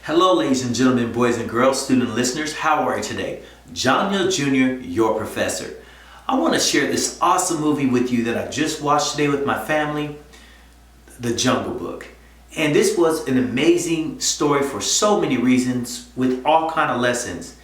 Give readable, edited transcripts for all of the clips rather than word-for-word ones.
Hello ladies and gentlemen, boys and girls, student listeners, how are you today? John Hill Jr., your professor. I want to share this awesome movie with you that I just watched today with my family, The Jungle Book. And this was an amazing story for so many reasons with all kind of lessons.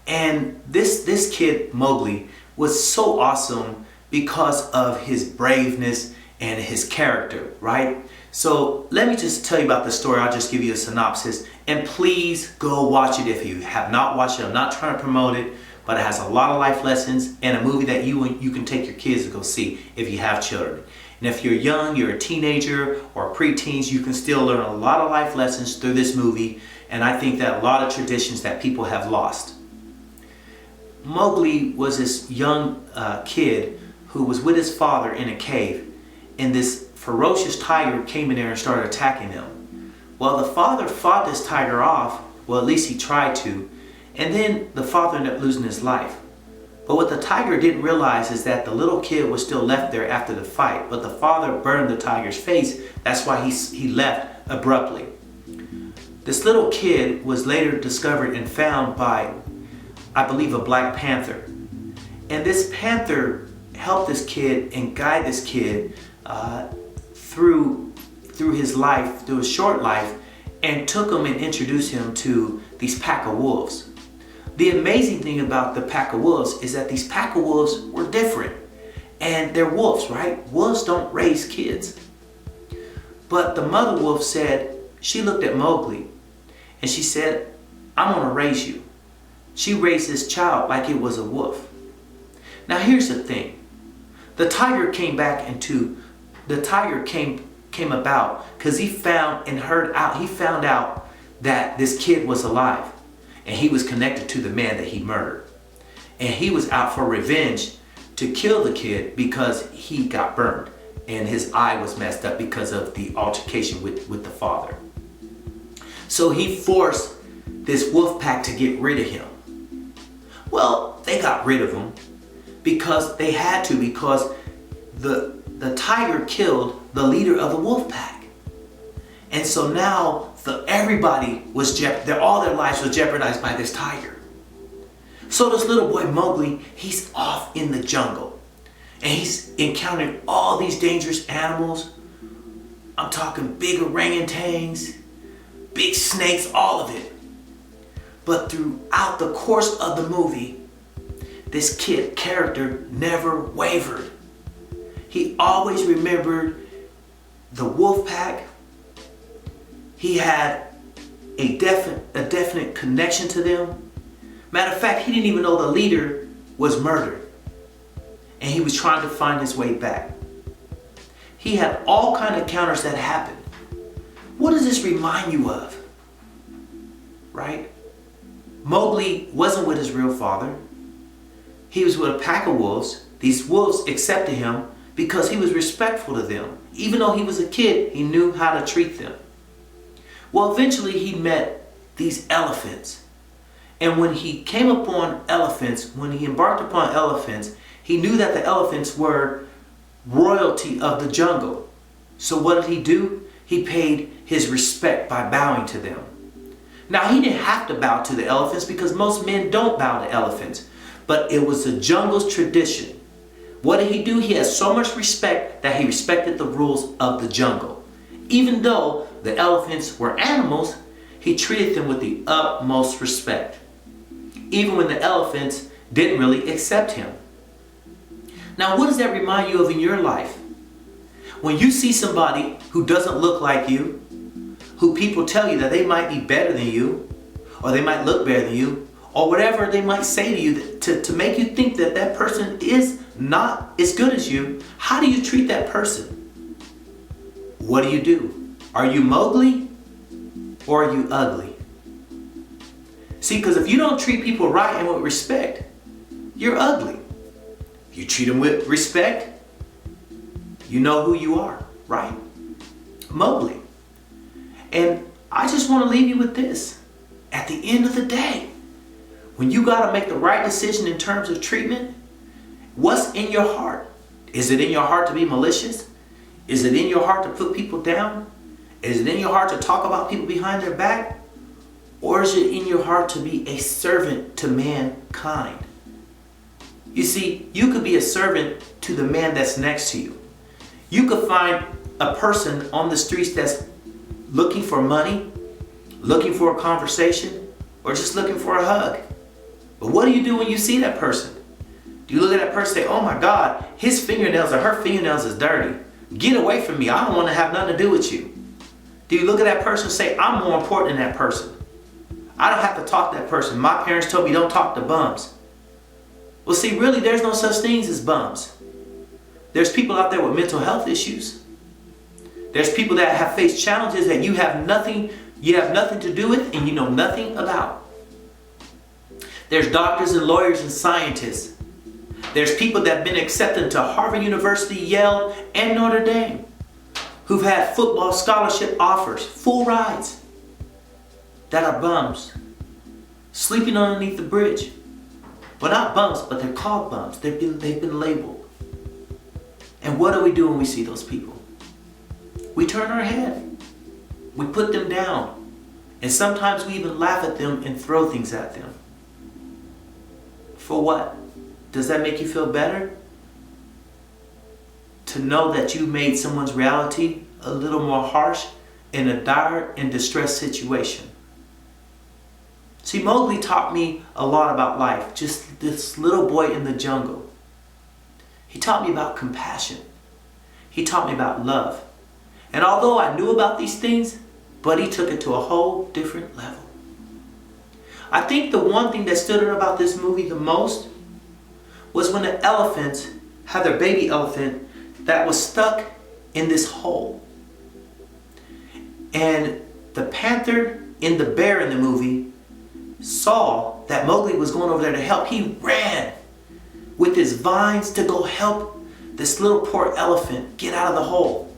And this kid, Mowgli, was so awesome because of his braveness and his character, right? So let me just tell you about the story. I'll just give you a synopsis. And please go watch it if you have not watched it. I'm not trying to promote it, but it has a lot of life lessons and a movie that you can take your kids to go see if you have children. And if you're young, you're a teenager or preteens, you can still learn a lot of life lessons through this movie. And I think that a lot of traditions that people have lost. Mowgli was this young kid who was with his father in a cave, and this ferocious tiger came in there and started attacking them. Well, the father fought this tiger off, well at least he tried to, and then the father ended up losing his life. But what the tiger didn't realize is that the little kid was still left there after the fight, but the father burned the tiger's face. That's why he left abruptly. This little kid was later discovered and found by, I believe, a Black Panther. And this panther helped this kid and guide this kid through his life, through his short life, and took him and introduced him to these pack of wolves. The amazing thing about the pack of wolves is that these pack of wolves were different. And they're wolves, right? Wolves don't raise kids. But the mother wolf said, she looked at Mowgli and she said, I'm gonna raise you. She raised this child like it was a wolf. Now here's the thing. The tiger came about because he found out that this kid was alive and he was connected to the man that he murdered. And he was out for revenge to kill the kid because he got burned and his eye was messed up because of the altercation with the father. So he forced this wolf pack to get rid of him. Well, they got rid of him because they had to, because the tiger killed the leader of the wolf pack. And so now everybody was all their lives was jeopardized by this tiger. So this little boy Mowgli, he's off in the jungle and he's encountered all these dangerous animals. I'm talking big orangutans, big snakes, all of it. But throughout the course of the movie, this kid character never wavered. He always remembered the wolf pack. He had a definite connection to them. Matter of fact, he didn't even know the leader was murdered. And he was trying to find his way back. He had all kinds of encounters that happened. What does this remind you of? Right? Mowgli wasn't with his real father. He was with a pack of wolves. These wolves accepted him because he was respectful to them. Even though he was a kid, he knew how to treat them. Well, eventually he met these elephants. And when he came upon elephants, when he embarked upon elephants, he knew that the elephants were royalty of the jungle. So what did he do? He paid his respect by bowing to them. Now, he didn't have to bow to the elephants because most men don't bow to elephants. But it was the jungle's tradition. What did he do? He had so much respect that he respected the rules of the jungle. Even though the elephants were animals, he treated them with the utmost respect. Even when the elephants didn't really accept him. Now, what does that remind you of in your life? When you see somebody who doesn't look like you, who people tell you that they might be better than you, or they might look better than you, or whatever they might say to you to make you think that that person is not as good as you, how do you treat that person? What do? Are you Mowgli or are you ugly? See, because if you don't treat people right and with respect, you're ugly. If you treat them with respect, you know who you are, right? Mowgli. And I just want to leave you with this. At the end of the day, when you got to make the right decision in terms of treatment, what's in your heart? Is it in your heart to be malicious? Is it in your heart to put people down? Is it in your heart to talk about people behind their back? Or is it in your heart to be a servant to mankind? You see, you could be a servant to the man that's next to you. You could find a person on the streets that's looking for money, looking for a conversation, or just looking for a hug. But what do you do when you see that person? Do you look at that person and say, oh my God, his fingernails or her fingernails is dirty. Get away from me. I don't want to have nothing to do with you. Do you look at that person and say, I'm more important than that person? I don't have to talk to that person. My parents told me don't talk to bums. Well, see, really, there's no such things as bums. There's people out there with mental health issues. There's people that have faced challenges that you have nothing to do with and you know nothing about. There's doctors and lawyers and scientists. There's people that have been accepted to Harvard University, Yale, and Notre Dame, who've had football scholarship offers, full rides, that are bums, sleeping underneath the bridge. Well, not bums, but they're called bums. They've been labeled. And what do we do when we see those people? We turn our head. We put them down. And sometimes we even laugh at them and throw things at them. For what? Does that make you feel better? To know that you made someone's reality a little more harsh in a dire and distressed situation. See, Mowgli taught me a lot about life. Just this little boy in the jungle. He taught me about compassion. He taught me about love. And although I knew about these things, Buddy took it to a whole different level. I think the one thing that stood out about this movie the most was when the elephants had their baby elephant that was stuck in this hole. And the panther and the bear in the movie saw that Mowgli was going over there to help. He ran with his vines to go help this little poor elephant get out of the hole.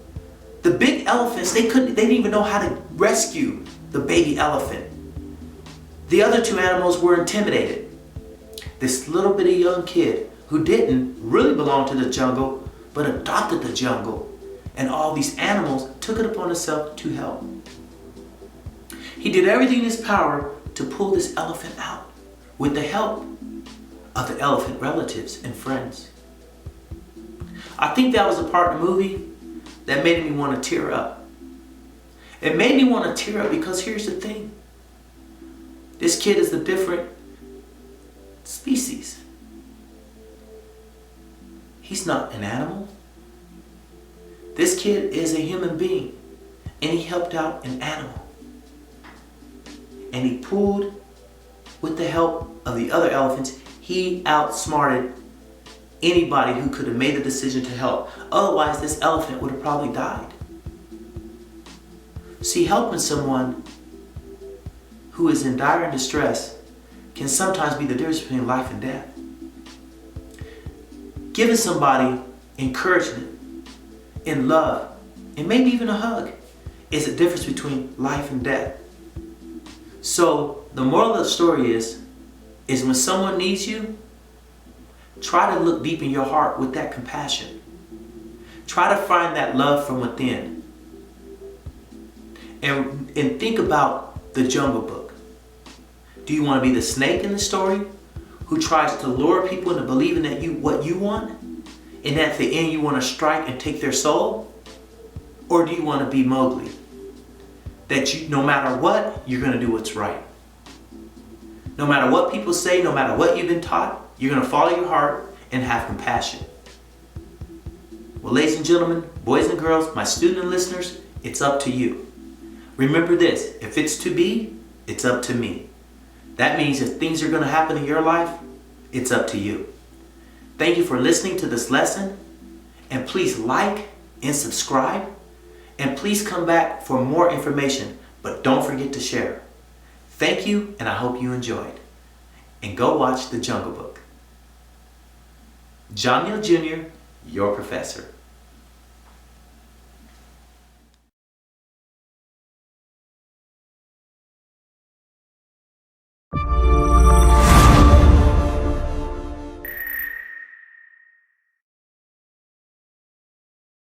The big elephants, they didn't even know how to rescue the baby elephant. The other two animals were intimidated. This little bitty young kid who didn't really belong to the jungle, but adopted the jungle, and all these animals took it upon himself to help. He did everything in his power to pull this elephant out with the help of the elephant relatives and friends. I think that was a part of the movie that made me want to tear up. It made me want to tear up because here's the thing. This kid is a different species. He's not an animal. This kid is a human being, and he helped out an animal. And he pulled, with the help of the other elephants, he outsmarted anybody who could have made the decision to help. Otherwise, this elephant would have probably died. See, helping someone who is in dire distress can sometimes be the difference between life and death. Giving somebody encouragement and love, and maybe even a hug, is a difference between life and death. So the moral of the story is when someone needs you, try to look deep in your heart with that compassion. Try to find that love from within. And think about the Jungle Book. Do you want to be the snake in the story who tries to lure people into believing that what you want, and at the end you want to strike and take their soul? Or do you want to be Mowgli, that no matter what, you're going to do what's right? No matter what people say, no matter what you've been taught, you're going to follow your heart and have compassion. Well, ladies and gentlemen, boys and girls, my student and listeners, it's up to you. Remember this, if it's to be, it's up to me. That means if things are going to happen in your life, it's up to you. Thank you for listening to this lesson, and please like and subscribe, and please come back for more information, but don't forget to share. Thank you, and I hope you enjoyed. And go watch The Jungle Book. John Neal Jr., your professor.